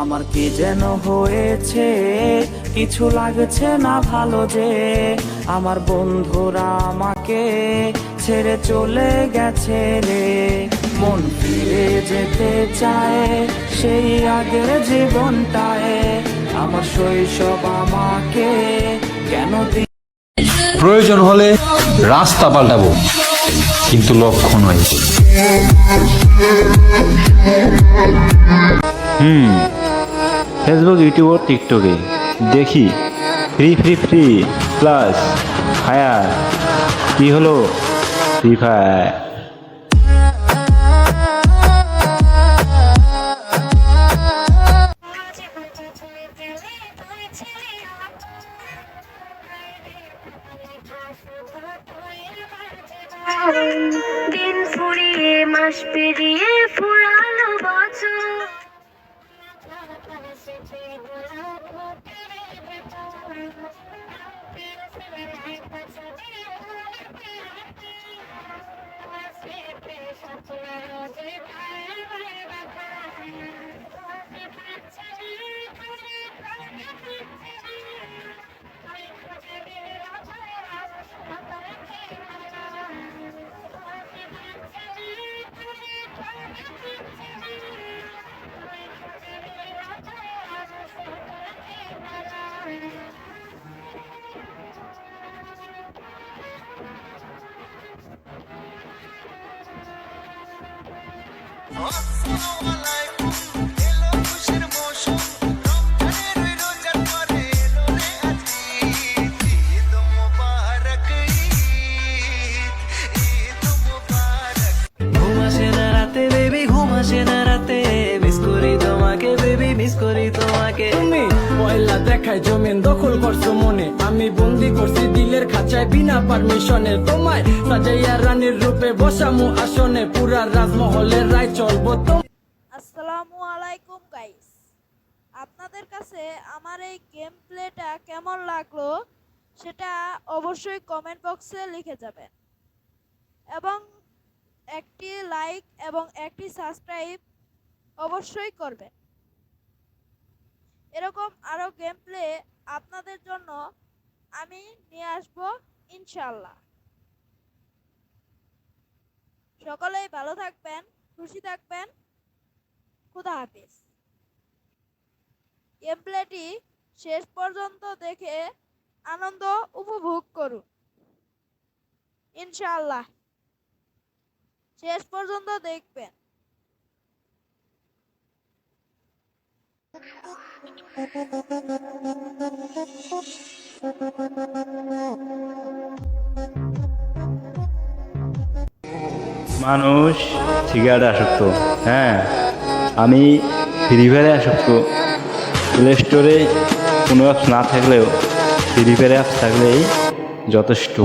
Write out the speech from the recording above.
আমার কি যেন হয়েছে, কিছু লাগছে না ভালো যে আমার বন্ধুরা আমাকে ছেড়ে চলে গেছে রে। মন ফিরে যেতে চায় সেই আগের জীবনটায়, আমার শৈশব আমাকে কেন প্রয়োজন হলে রাস্তা পাল্টাবো, কিন্তু লক্ষ্য নয়। ফেসবুক, ইউটিউব ও টিকটকে দেখি free free free plus fire. কি হলো ফ্রি ফায়ার? দিন ফুরিয়ে মাস পেরিয়ে ফুরালো বছর, তুমি পয়লা দেখায় জমিন দখল করছো মনে, আমি বন্দি করছি দিলের খাঁচায় বিনা পারমিশনে। তোমায় সাজাইয়া রানীর রূপে বসামু আসনে, পুরা রাজমহলের রায় চলবো তো। আসসালামু আলাইকুম গাইস, আপনাদের কাছে আমার এই গেম প্লেটা কেমন লাগলো সেটা অবশ্যই কমেন্ট বক্সে লিখে যাবেন, এবং একটি লাইক এবং একটি সাবস্ক্রাইব অবশ্যই করবেন। এরকম আরো গেম প্লে আপনাদের জন্য আমি নিয়ে আসবো ইনশাআল্লাহ। সকলেই ভালো থাকবেন, খুশি থাকবেন। খুদা হাফেজ। গেম প্লেটি শেষ পর্যন্ত দেখে আনন্দ উপভোগ করুন ইনশাআল্লাহ। শেষ পর্যন্ত দেখবেন। মানুষ সিগারেটে আসক্ত, হ্যাঁ আমি ফ্রি ফায়ারে আসক্ত। প্লে স্টোরে কোনো অ্যাপস না থাকলেও ফ্রি ফায়ার অ্যাপস থাকলেই যথেষ্ট।